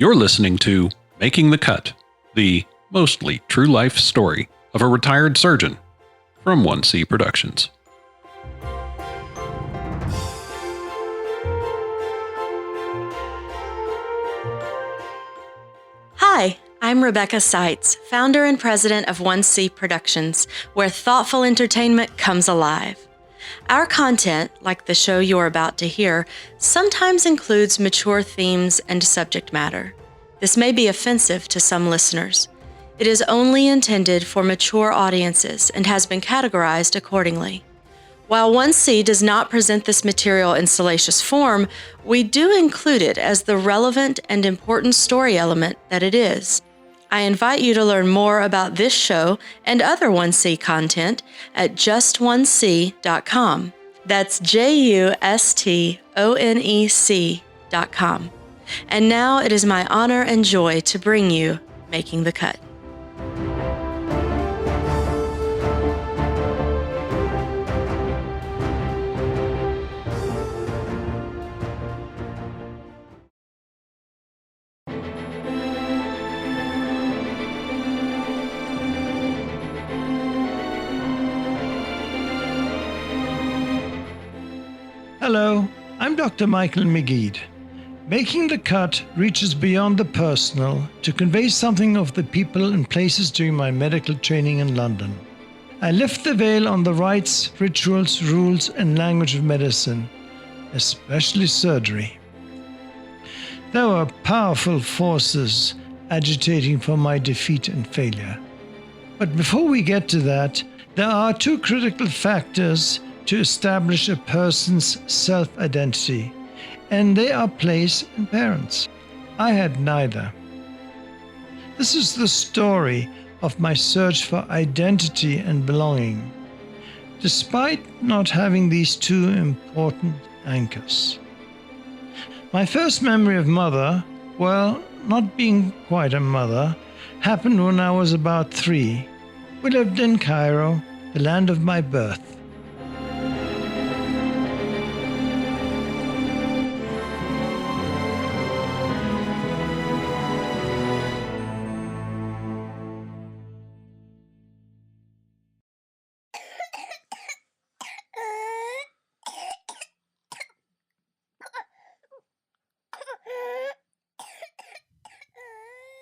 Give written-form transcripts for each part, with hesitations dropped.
You're listening to Making the Cut, the mostly true life story of a retired surgeon from 1C Productions. Hi, I'm Rebeca Seitz, founder and president of 1C Productions, where thoughtful entertainment comes alive. Our content, like the show you're about to hear, sometimes includes mature themes and subject matter. This may be offensive to some listeners. It is only intended for mature audiences and has been categorized accordingly. While 1C does not present this material in salacious form, we do include it as the relevant and important story element that it is. I invite you to learn more about this show and other 1C content at just1c.com. That's JUSTONEC.com. And now it is my honor and joy to bring you Making the Cut. Hello, I'm Dr. Michael Meguid. Making the Cut reaches beyond the personal to convey something of the people and places during my medical training in London. I lift the veil on the rites, rituals, rules, and language of medicine, especially surgery. There were powerful forces agitating for my defeat and failure. But before we get to that, there are two critical factors to establish a person's self-identity, and they are place and parents. I had neither. This is the story of my search for identity and belonging, despite not having these two important anchors. My first memory of mother, well, not being quite a mother, happened when I was about 3. We lived in Cairo, the land of my birth.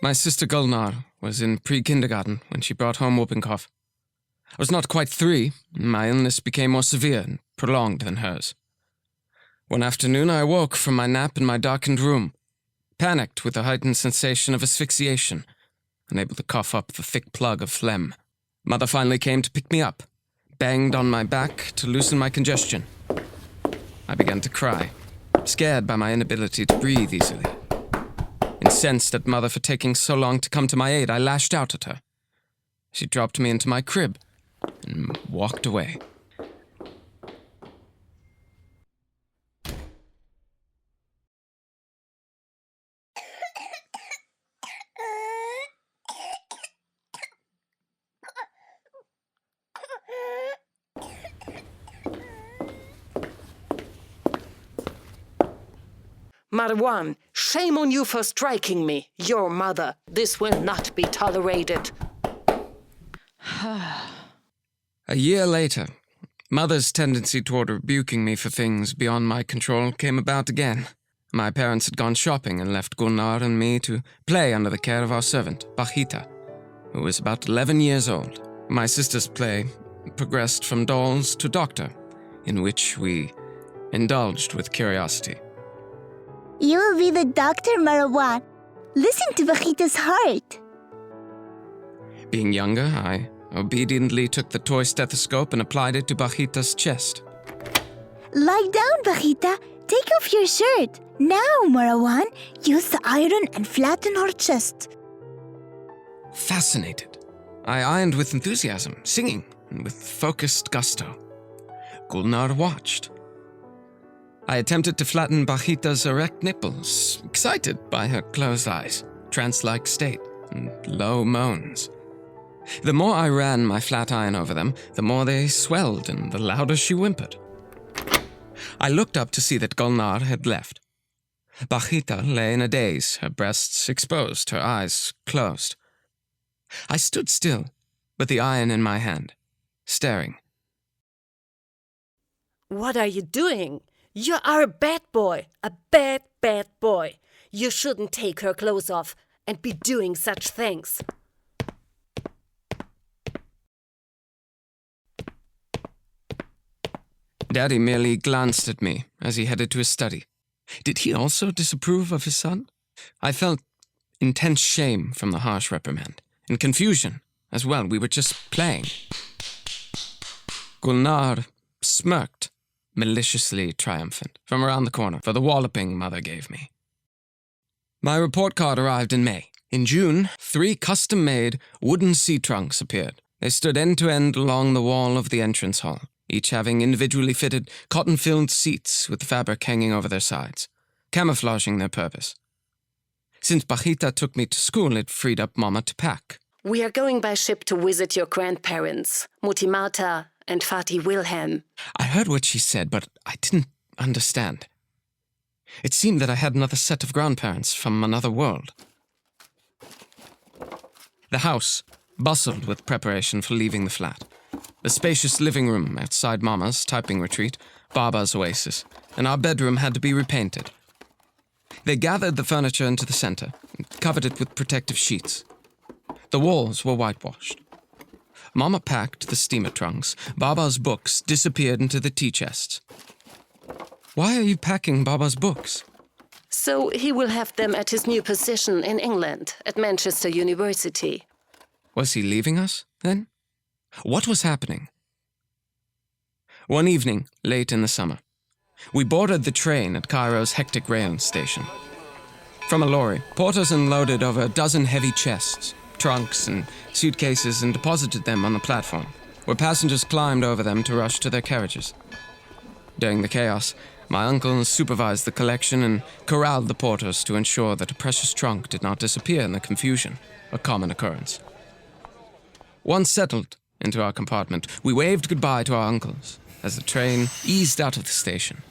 My sister Gulnar was in pre-kindergarten when she brought home whooping cough. I was not quite 3, and my illness became more severe and prolonged than hers. One afternoon I awoke from my nap in my darkened room, panicked with a heightened sensation of asphyxiation, unable to cough up the thick plug of phlegm. Mother finally came to pick me up, banged on my back to loosen my congestion. I began to cry, scared by my inability to breathe easily. Incensed at Mother for taking so long to come to my aid, I lashed out at her. She dropped me into my crib and walked away. Marwan, shame on you for striking me, your mother. This will not be tolerated. A year later, Mother's tendency toward rebuking me for things beyond my control came about again. My parents had gone shopping and left Gulnar and me to play under the care of our servant, Bajita, who was about 11 years old. My sister's play progressed from dolls to doctor, in which we indulged with curiosity. You will be the doctor, Marwan. Listen to Bajita's heart. Being younger, I obediently took the toy stethoscope and applied it to Bajita's chest. Lie down, Bajita. Take off your shirt. Now, Marwan, use the iron and flatten her chest. Fascinated, I ironed with enthusiasm, singing, and with focused gusto. Gulnar watched. I attempted to flatten Bajita's erect nipples, excited by her closed eyes, trance-like state, and low moans. The more I ran my flat iron over them, the more they swelled and the louder she whimpered. I looked up to see that Gulnar had left. Bajita lay in a daze, her breasts exposed, her eyes closed. I stood still, with the iron in my hand, staring. What are you doing? You are a bad boy. A bad, bad boy. You shouldn't take her clothes off and be doing such things. Daddy merely glanced at me as he headed to his study. Did he also disapprove of his son? I felt intense shame from the harsh reprimand, and confusion as well. We were just playing. Gulnar smirked, maliciously triumphant, from around the corner for the walloping Mother gave me. My report card arrived in May. In June, 3 custom-made wooden sea trunks appeared. They stood end to end along the wall of the entrance hall, each having individually fitted cotton-filled seats with fabric hanging over their sides, camouflaging their purpose. Since Bajita took me to school, it freed up Mama to pack. We are going by ship to visit your grandparents, Mutti Marta and Vati Wilhelm. I heard what she said, but I didn't understand. It seemed that I had another set of grandparents from another world. The house bustled with preparation for leaving the flat. The spacious living room outside Mama's typing retreat, Baba's oasis, and our bedroom had to be repainted. They gathered the furniture into the center and covered it with protective sheets. The walls were whitewashed. Mama packed the steamer trunks. Baba's books disappeared into the tea chests. Why are you packing Baba's books? So he will have them at his new position in England, at Manchester University. Was he leaving us, then? What was happening? One evening, late in the summer, we boarded the train at Cairo's hectic rail station. From a lorry, porters unloaded over a dozen heavy chests, trunks, and suitcases and deposited them on the platform, where passengers climbed over them to rush to their carriages. During the chaos, my uncle supervised the collection and corralled the porters to ensure that a precious trunk did not disappear in the confusion, a common occurrence. Once settled into our compartment, we waved goodbye to our uncles as the train eased out of the station.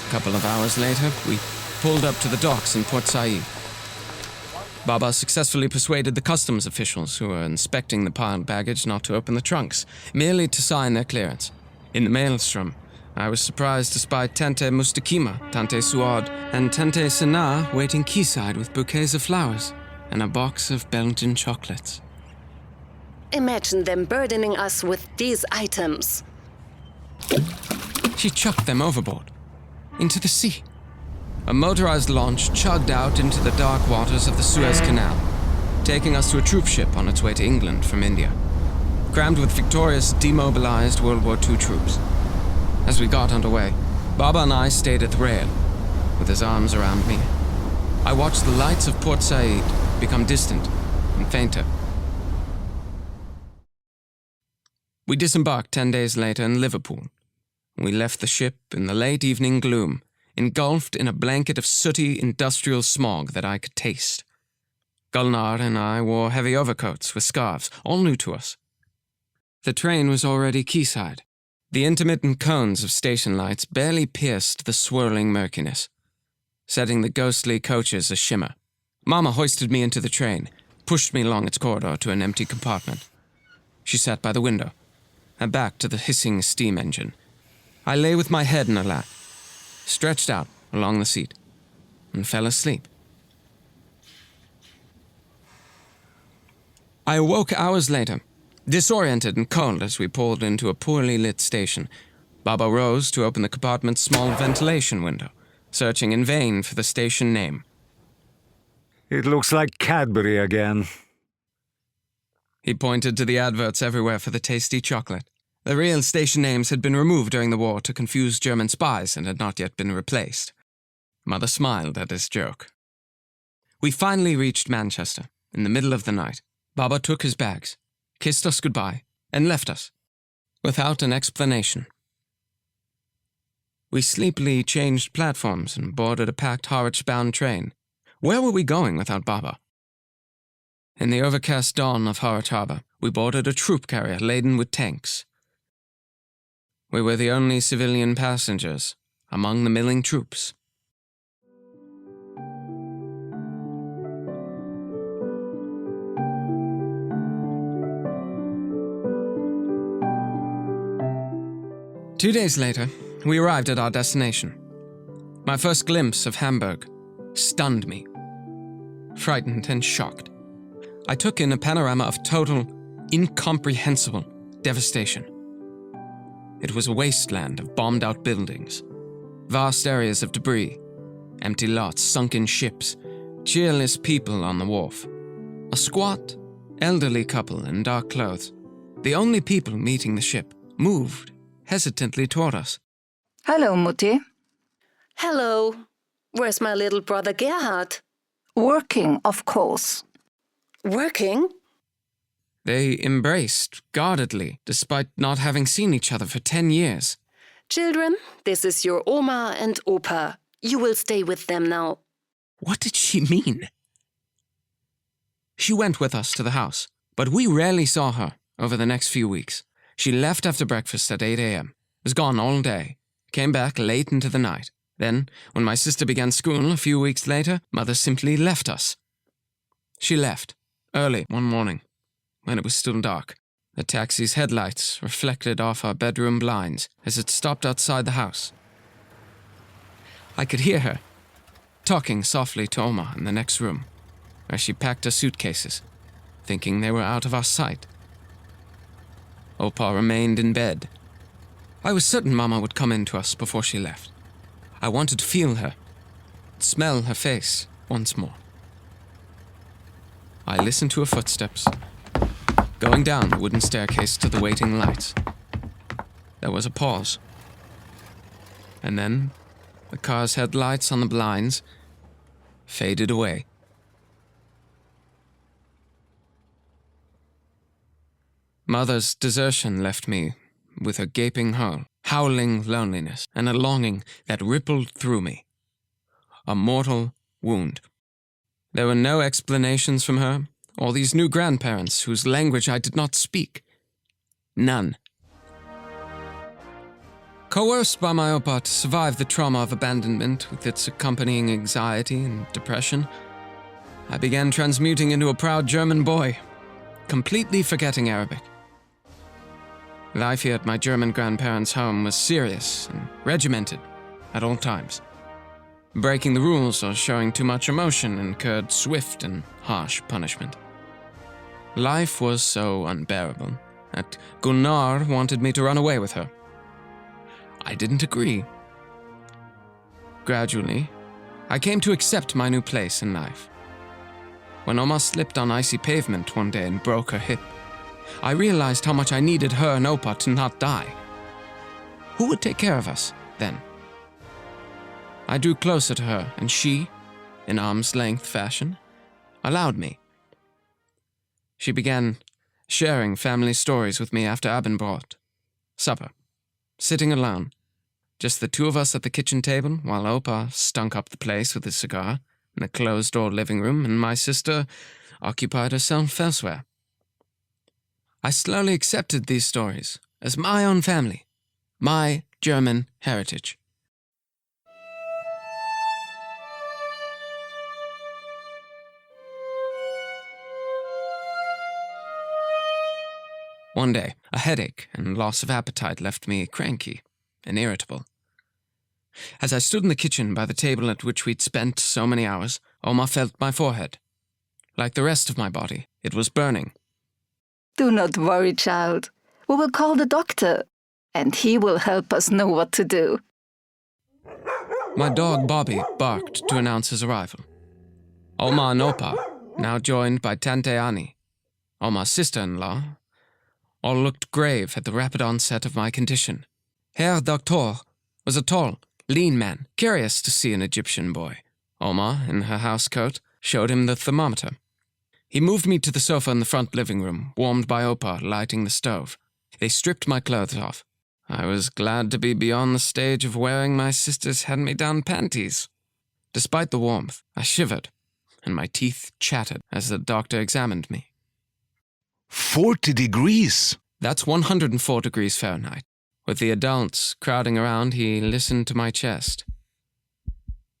A couple of hours later, we pulled up to the docks in Port Said. Baba successfully persuaded the customs officials who were inspecting the piled baggage not to open the trunks, merely to sign their clearance. In the maelstrom, I was surprised to spy Tante Mustakima, Tante Suad, and Tante Sana waiting quayside with bouquets of flowers and a box of Belgian chocolates. Imagine them burdening us with these items. She chucked them overboard, into the sea. A motorized launch chugged out into the dark waters of the Suez Canal, taking us to a troop ship on its way to England from India, crammed with victorious, demobilized World War II troops. As we got underway, Baba and I stayed at the rail, with his arms around me. I watched the lights of Port Said become distant and fainter. We disembarked 10 days later in Liverpool. We left the ship in the late evening gloom, engulfed in a blanket of sooty industrial smog that I could taste. Gulnar and I wore heavy overcoats with scarves, all new to us. The train was already quayside. The intermittent cones of station lights barely pierced the swirling murkiness, setting the ghostly coaches a shimmer. Mama hoisted me into the train, pushed me along its corridor to an empty compartment. She sat by the window, her back to the hissing steam engine. I lay with my head in her lap, stretched out along the seat, and fell asleep. I awoke hours later, disoriented and cold as we pulled into a poorly lit station. Baba rose to open the compartment's small ventilation window, searching in vain for the station name. It looks like Cadbury again. He pointed to the adverts everywhere for the tasty chocolate. The real station names had been removed during the war to confuse German spies and had not yet been replaced. Mother smiled at his joke. We finally reached Manchester, in the middle of the night. Baba took his bags, kissed us goodbye, and left us, without an explanation. We sleepily changed platforms and boarded a packed Harwich-bound train. Where were we going without Baba? In the overcast dawn of Harwich Harbour, we boarded a troop carrier laden with tanks. We were the only civilian passengers among the milling troops. Two days later, we arrived at our destination. My first glimpse of Hamburg stunned me. Frightened and shocked, I took in a panorama of total, incomprehensible devastation. It was a wasteland of bombed-out buildings, vast areas of debris, empty lots, sunken ships, cheerless people on the wharf. A squat, elderly couple in dark clothes, the only people meeting the ship, moved hesitantly toward us. Hello, Mutti. Hello. Where's my little brother Gerhard? Working, of course. Working? They embraced guardedly, despite not having seen each other for 10 years. Children, this is your Oma and Opa. You will stay with them now. What did she mean? She went with us to the house, but we rarely saw her over the next few weeks. She left after breakfast at 8 a.m., was gone all day, came back late into the night. Then, when my sister began school a few weeks later, Mother simply left us. She left, early one morning, when it was still dark. The taxi's headlights reflected off our bedroom blinds as it stopped outside the house. I could hear her, talking softly to Oma in the next room, where she packed her suitcases, thinking they were out of our sight. Opa remained in bed. I was certain Mama would come in to us before she left. I wanted to feel her, smell her face once more. I listened to her footsteps, going down the wooden staircase to the waiting lights. There was a pause. And then the car's headlights on the blinds faded away. Mother's desertion left me with a gaping hole, howling loneliness, and a longing that rippled through me. A mortal wound. There were no explanations from her, or these new grandparents whose language I did not speak. None. Coerced by my Opa to survive the trauma of abandonment with its accompanying anxiety and depression, I began transmuting into a proud German boy, completely forgetting Arabic. Life here at my German grandparents' home was serious and regimented at all times. Breaking the rules or showing too much emotion incurred swift and harsh punishment. Life was so unbearable that Gunnar wanted me to run away with her. I didn't agree. Gradually, I came to accept my new place in life. When Oma slipped on icy pavement one day and broke her hip, I realized how much I needed her and Opa to not die. Who would take care of us then? I drew closer to her, and she, in arm's-length fashion, allowed me. She began sharing family stories with me after Abendbrot, supper, sitting alone, just the two of us at the kitchen table while Opa stunk up the place with his cigar in the closed-door living room, and my sister occupied herself elsewhere. I slowly accepted these stories as my own family, my German heritage. One day, a headache and loss of appetite left me cranky and irritable. As I stood in the kitchen by the table at which we'd spent so many hours, Oma felt my forehead. Like the rest of my body, it was burning. Do not worry, child. We will call the doctor, and he will help us know what to do. My dog Bobby barked to announce his arrival. Oma and Opa, now joined by Tante Annie, Oma's sister-in-law, all looked grave at the rapid onset of my condition. Herr Doktor was a tall, lean man, curious to see an Egyptian boy. Oma, in her housecoat, showed him the thermometer. He moved me to the sofa in the front living room, warmed by Opa lighting the stove. They stripped my clothes off. I was glad to be beyond the stage of wearing my sister's hand-me-down panties. Despite the warmth, I shivered. and my teeth chattered as the doctor examined me. 40 degrees? That's 104 degrees Fahrenheit. With the adults crowding around, he listened to my chest.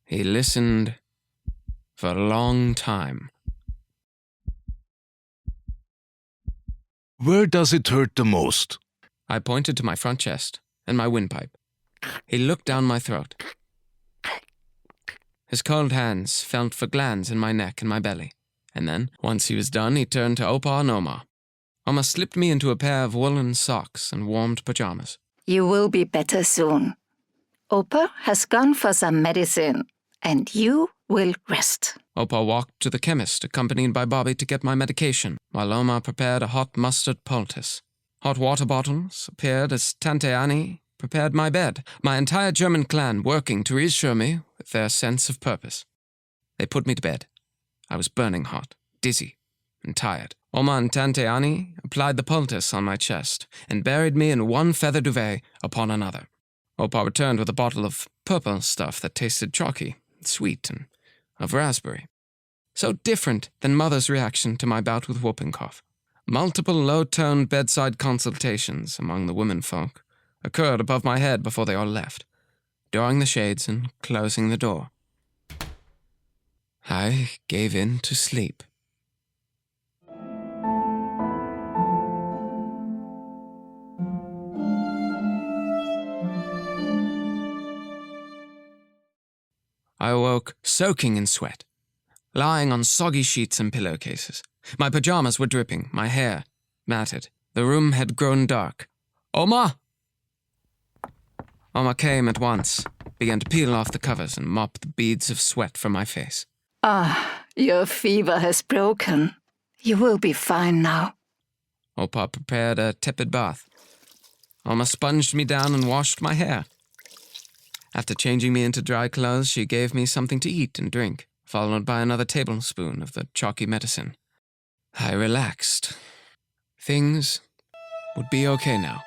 He listened for a long time. Where does it hurt the most? I pointed to my front chest and my windpipe. He looked down my throat. His cold hands felt for glands in my neck and my belly. And then, once he was done, he turned to Opa and Oma. Oma slipped me into a pair of woolen socks and warmed pajamas. You will be better soon. Opa has gone for some medicine, and you will rest. Opa walked to the chemist, accompanied by Bobby, to get my medication, while Oma prepared a hot mustard poultice. Hot water bottles appeared as Tante Annie prepared my bed, my entire German clan working to reassure me with their sense of purpose. They put me to bed. I was burning hot, dizzy, and tired. Oma and Tante Annie applied the poultice on my chest and buried me in one feather duvet upon another. Opa returned with a bottle of purple stuff that tasted chalky, sweet, and of raspberry. So different than Mother's reaction to my bout with whooping cough. Multiple low-toned bedside consultations among the womenfolk occurred above my head before they all left, drawing the shades and closing the door. I gave in to sleep. I awoke soaking in sweat, lying on soggy sheets and pillowcases. My pajamas were dripping, my hair matted. The room had grown dark. Oma! Oma came at once, began to peel off the covers and mop the beads of sweat from my face. Your fever has broken. You will be fine now. Opa prepared a tepid bath. Oma sponged me down and washed my hair. After changing me into dry clothes, she gave me something to eat and drink, followed by another tablespoon of the chalky medicine. I relaxed. Things would be okay now.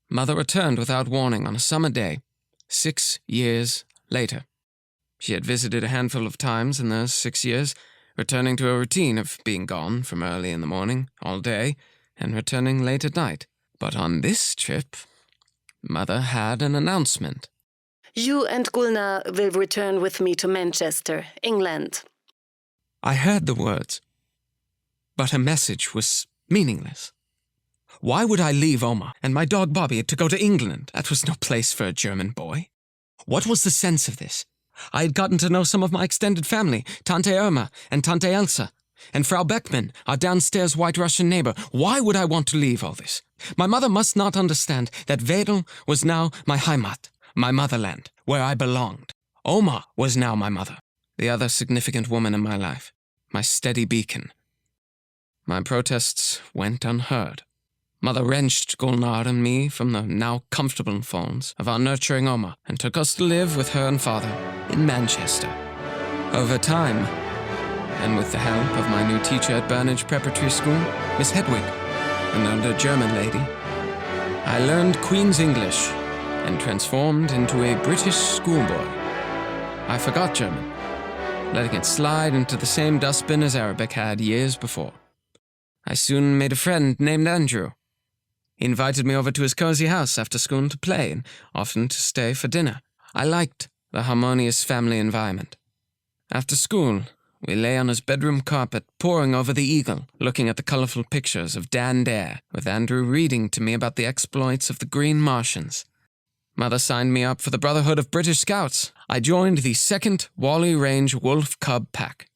Mother returned without warning on a summer day, 6 years later. She had visited a handful of times in those 6 years, returning to a routine of being gone from early in the morning, all day, and returning late at night. But on this trip, Mother had an announcement. You and Gulnar will return with me to Manchester, England. I heard the words, but her message was meaningless. Why would I leave Oma and my dog Bobby to go to England? That was no place for a German boy. What was the sense of this? I had gotten to know some of my extended family, Tante Irma and Tante Elsa, and Frau Beckmann, our downstairs White Russian neighbor. Why would I want to leave all this? My mother must not understand that Wedel was now my Heimat, my motherland, where I belonged. Oma was now my mother, the other significant woman in my life, my steady beacon. My protests went unheard. Mother wrenched Gulnar and me from the now comfortable folds of our nurturing Oma and took us to live with her and father in Manchester. Over time, and with the help of my new teacher at Burnage Preparatory School, Miss Hedwig, an older German lady, I learned Queen's English and transformed into a British schoolboy. I forgot German, letting it slide into the same dustbin as Arabic had years before. I soon made a friend named Andrew. He invited me over to his cozy house after school to play and often to stay for dinner. I liked the harmonious family environment. After school, we lay on his bedroom carpet, poring over the Eagle, looking at the colorful pictures of Dan Dare, with Andrew reading to me about the exploits of the Green Martians. Mother signed me up for the Brotherhood of British Scouts. I joined the 2nd Wally Range Wolf Cub Pack.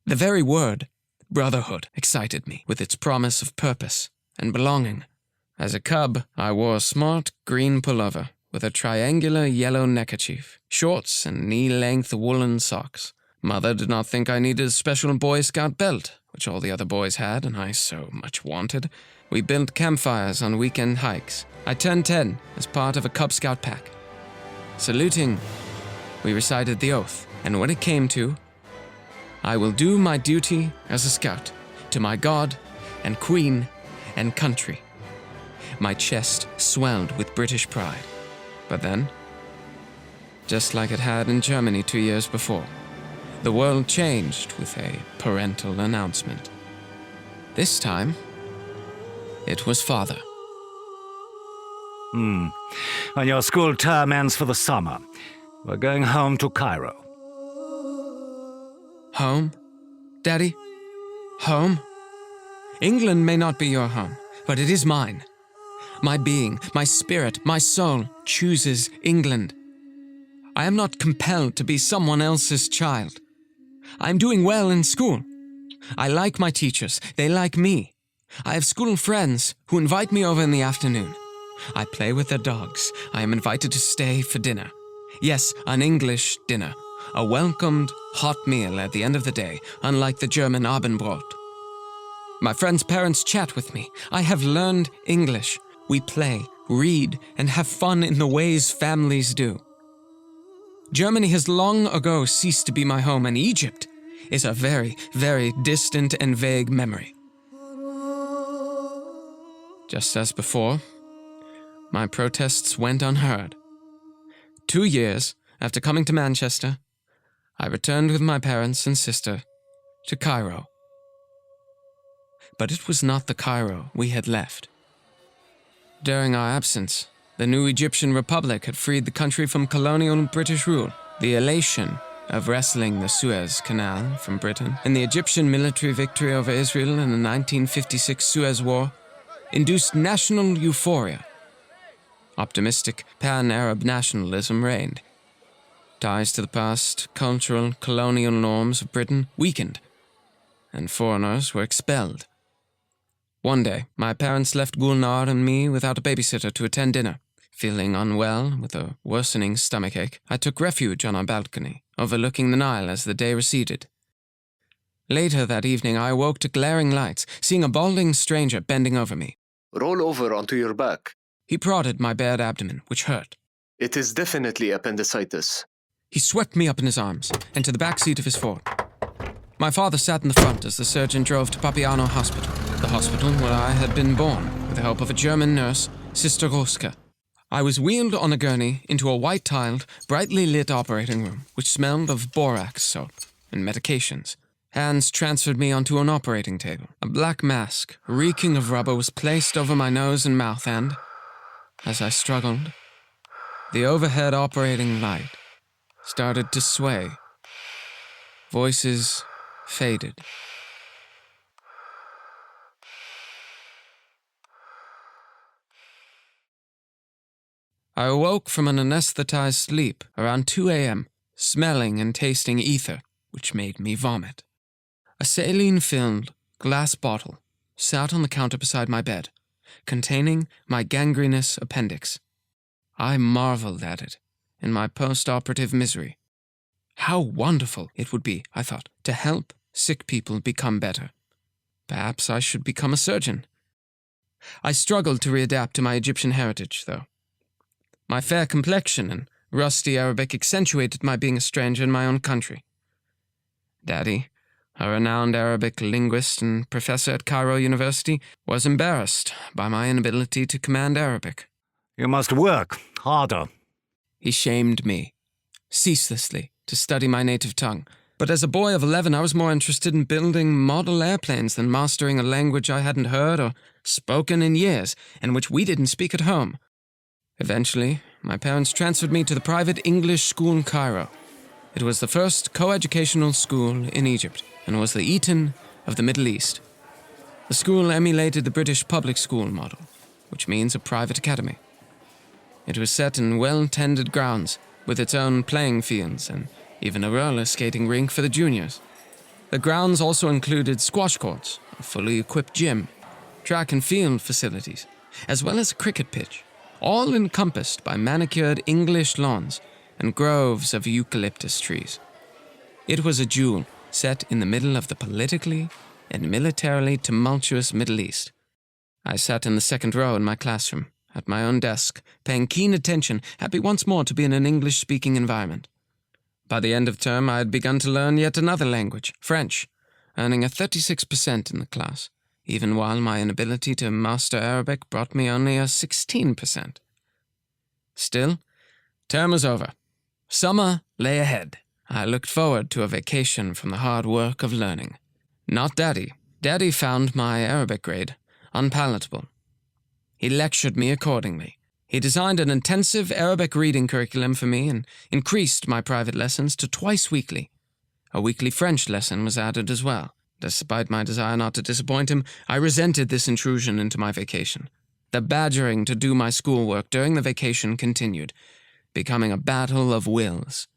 The very word, brotherhood, excited me, with its promise of purpose and belonging. As a cub, I wore a smart green pullover with a triangular yellow neckerchief, shorts, and knee-length woolen socks. Mother did not think I needed a special Boy Scout belt, which all the other boys had and I so much wanted. We built campfires on weekend hikes. I turned 10 as part of a Cub Scout pack. Saluting, we recited the oath, and when it came to, I will do my duty as a scout to my God and Queen and country. My chest swelled with British pride. But then, just like it had in Germany 2 years before, the world changed with a parental announcement. This time, it was father. And your school term ends for the summer. We're going home to Cairo. Home? Daddy? Home? England may not be your home, but it is mine. My being, my spirit, my soul chooses England. I am not compelled to be someone else's child. I am doing well in school. I like my teachers. They like me. I have school friends who invite me over in the afternoon. I play with their dogs. I am invited to stay for dinner. Yes, an English dinner. A welcomed, hot meal at the end of the day, unlike the German Abendbrot. My friends' parents chat with me. I have learned English. We play, read, and have fun in the ways families do. Germany has long ago ceased to be my home, and Egypt is a very, very distant and vague memory. Just as before, my protests went unheard. 2 years after coming to Manchester, I returned with my parents and sister to Cairo. But it was not the Cairo we had left. During our absence, the new Egyptian Republic had freed the country from colonial British rule. The elation of wresting the Suez Canal from Britain and the Egyptian military victory over Israel in the 1956 Suez War induced national euphoria. Optimistic pan-Arab nationalism reigned. Ties to the past, cultural, colonial norms of Britain weakened, and foreigners were expelled. One day, my parents left Gulnar and me without a babysitter to attend dinner. Feeling unwell with a worsening stomachache, I took refuge on our balcony, overlooking the Nile as the day receded. Later that evening, I awoke to glaring lights, seeing a balding stranger bending over me. Roll over onto your back. He prodded my bared abdomen, which hurt. It is definitely appendicitis. He swept me up in his arms and to the back seat of his Ford. My father sat in the front as the surgeon drove to Papiano Hospital, the hospital where I had been born, with the help of a German nurse, Sister Roska. I was wheeled on a gurney into a white-tiled, brightly lit operating room, which smelled of borax soap and medications. Hands transferred me onto an operating table. A black mask, reeking of rubber, was placed over my nose and mouth, and, as I struggled, the overhead operating light started to sway. Voices faded. I awoke from an anesthetized sleep around 2 a.m., smelling and tasting ether, which made me vomit. A saline-filled glass bottle sat on the counter beside my bed, containing my gangrenous appendix. I marveled at it in my post-operative misery. How wonderful it would be, I thought, to help sick people become better. Perhaps I should become a surgeon. I struggled to readapt to my Egyptian heritage, though. My fair complexion and rusty Arabic accentuated my being a stranger in my own country. Daddy, a renowned Arabic linguist and professor at Cairo University, was embarrassed by my inability to command Arabic. You must work harder. He shamed me, ceaselessly, to study my native tongue. But as a boy of 11, I was more interested in building model airplanes than mastering a language I hadn't heard or spoken in years, and which we didn't speak at home. Eventually, my parents transferred me to the private English school in Cairo. It was the first co-educational school in Egypt, and was the Eton of the Middle East. The school emulated the British public school model, which means a private academy. It was set in well-tended grounds, with its own playing fields and even a roller skating rink for the juniors. The grounds also included squash courts, a fully equipped gym, track and field facilities, as well as a cricket pitch, all encompassed by manicured English lawns and groves of eucalyptus trees. It was a jewel set in the middle of the politically and militarily tumultuous Middle East. I sat in the second row in my classroom, at my own desk, paying keen attention, happy once more to be in an English-speaking environment. By the end of term, I had begun to learn yet another language, French, earning a 36% in the class, even while my inability to master Arabic brought me only a 16%. Still, term was over. Summer lay ahead. I looked forward to a vacation from the hard work of learning. Not Daddy. Daddy found my Arabic grade unpalatable. He lectured me accordingly. He designed an intensive Arabic reading curriculum for me and increased my private lessons to twice weekly. A weekly French lesson was added as well. Despite my desire not to disappoint him, I resented this intrusion into my vacation. The badgering to do my schoolwork during the vacation continued, becoming a battle of wills.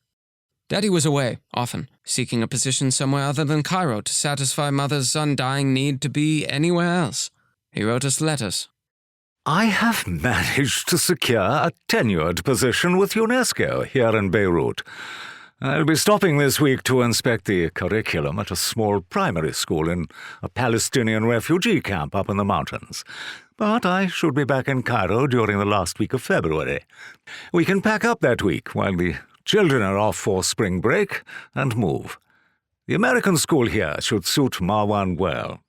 Daddy was away, often, seeking a position somewhere other than Cairo to satisfy Mother's undying need to be anywhere else. He wrote us letters. I have managed to secure a tenured position with UNESCO here in Beirut. I'll be stopping this week to inspect the curriculum at a small primary school in a Palestinian refugee camp up in the mountains. But I should be back in Cairo during the last week of February. We can pack up that week while the children are off for spring break and move. The American school here should suit Marwan well.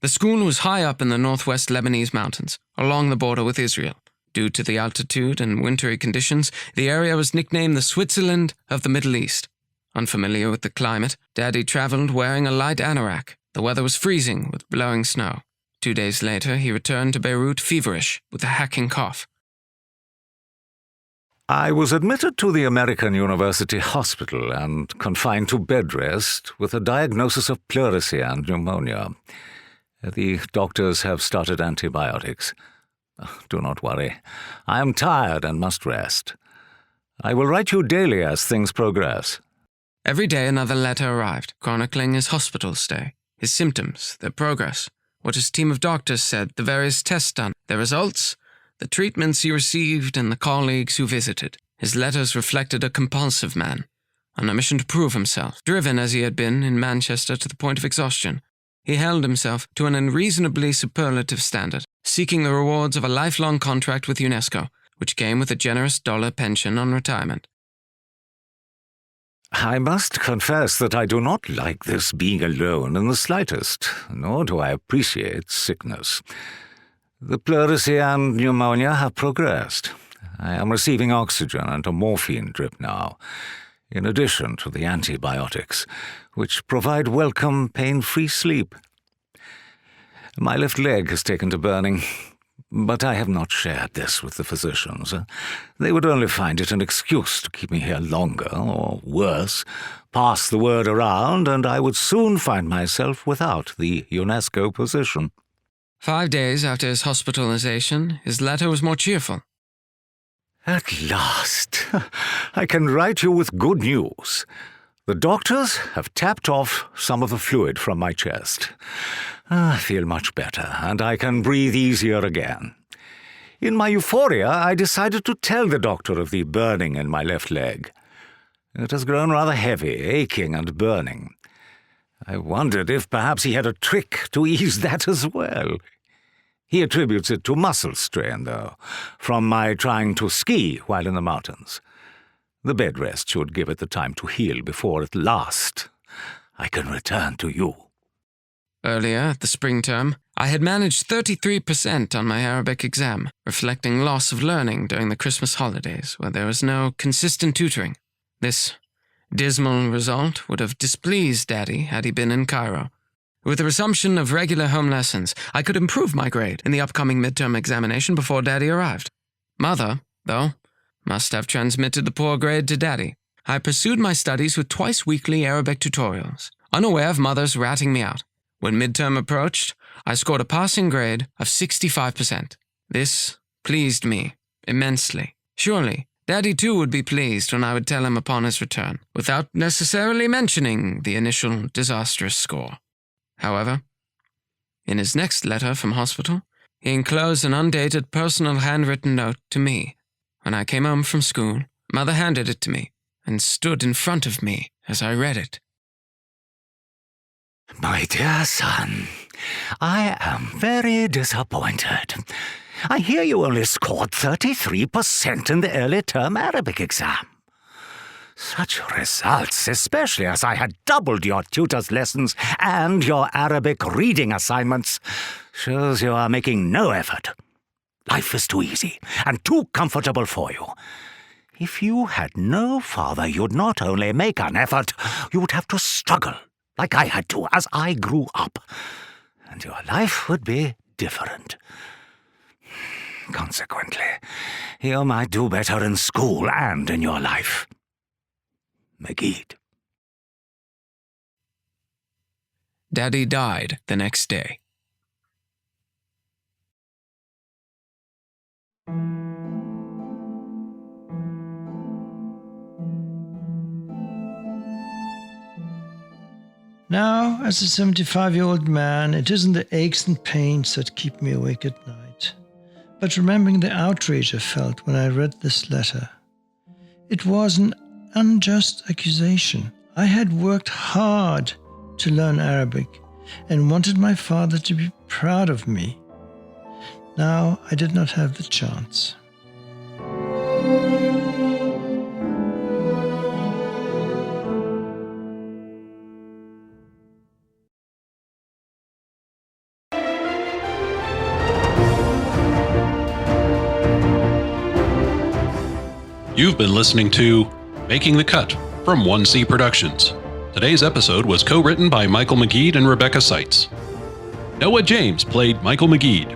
The school was high up in the northwest Lebanese mountains, along the border with Israel. Due to the altitude and wintry conditions, the area was nicknamed the Switzerland of the Middle East. Unfamiliar with the climate, Daddy traveled wearing a light anorak. The weather was freezing with blowing snow. 2 days later, he returned to Beirut feverish with a hacking cough. I was admitted to the American University Hospital and confined to bed rest with a diagnosis of pleurisy and pneumonia. The doctors have started antibiotics. Do not worry. I am tired and must rest. I will write you daily as things progress. Every day another letter arrived, chronicling his hospital stay, his symptoms, their progress, what his team of doctors said, the various tests done, their results, the treatments he received, and the colleagues who visited. His letters reflected a compulsive man, on a mission to prove himself, driven as he had been in Manchester to the point of exhaustion. He held himself to an unreasonably superlative standard, seeking the rewards of a lifelong contract with UNESCO, which came with a generous $1 pension on retirement. I must confess that I do not like this being alone in the slightest, nor do I appreciate sickness. The pleurisy and pneumonia have progressed. I am receiving oxygen and a morphine drip now, in addition to the antibiotics, which provide welcome, pain-free sleep. My left leg has taken to burning, but I have not shared this with the physicians. They would only find it an excuse to keep me here longer, or worse, pass the word around, and I would soon find myself without the UNESCO position. 5 days after his hospitalization, his letter was more cheerful. At last, I can write you with good news. The doctors have tapped off some of the fluid from my chest. I feel much better, and I can breathe easier again. In my euphoria, I decided to tell the doctor of the burning in my left leg. It has grown rather heavy, aching and burning. I wondered if perhaps he had a trick to ease that as well. He attributes it to muscle strain, though, from my trying to ski while in the mountains. The bed rest should give it the time to heal before at last I can return to you. Earlier, at the spring term, I had managed 33% on my Arabic exam, reflecting loss of learning during the Christmas holidays, where there was no consistent tutoring. This dismal result would have displeased Daddy had he been in Cairo. With the resumption of regular home lessons, I could improve my grade in the upcoming midterm examination before Daddy arrived. Mother, though, must have transmitted the poor grade to Daddy. I pursued my studies with twice-weekly Arabic tutorials, unaware of Mother's ratting me out. When midterm approached, I scored a passing grade of 65%. This pleased me immensely. Surely, Daddy too would be pleased when I would tell him upon his return, without necessarily mentioning the initial disastrous score. However, in his next letter from hospital, he enclosed an undated personal handwritten note to me. When I came home from school, Mother handed it to me and stood in front of me as I read it. My dear son, I am very disappointed. I hear you only scored 33% in the early term Arabic exam. Such results, especially as I had doubled your tutor's lessons and your Arabic reading assignments, shows you are making no effort. Life is too easy and too comfortable for you. If you had no father, you'd not only make an effort, you would have to struggle, like I had to as I grew up. And your life would be different. Consequently, you might do better in school and in your life. Meguid. Daddy died the next day. Now, as a 75-year-old man, it isn't the aches and pains that keep me awake at night, but remembering the outrage I felt when I read this letter. It was an unjust accusation. I had worked hard to learn Arabic and wanted my father to be proud of me. Now I did not have the chance. You've been listening to Making the Cut from 1C Productions. Today's episode was co-written by Michael Meguid and Rebeca Seitz. Noah James played Michael Meguid.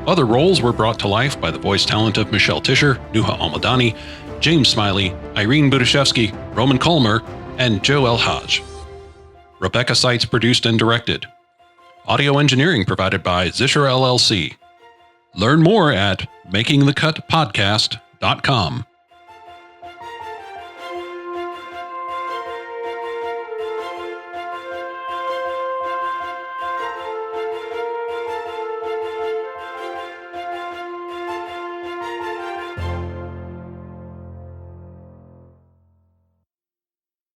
Other roles were brought to life by the voice talent of Michelle Tischer, Nuha Almadani, James Smiley, Irene Budashevsky, Roman Colmer, and Joe El Haj. Rebeca Seitz produced and directed. Audio engineering provided by Zisher LLC. Learn more at makingthecutpodcast.com.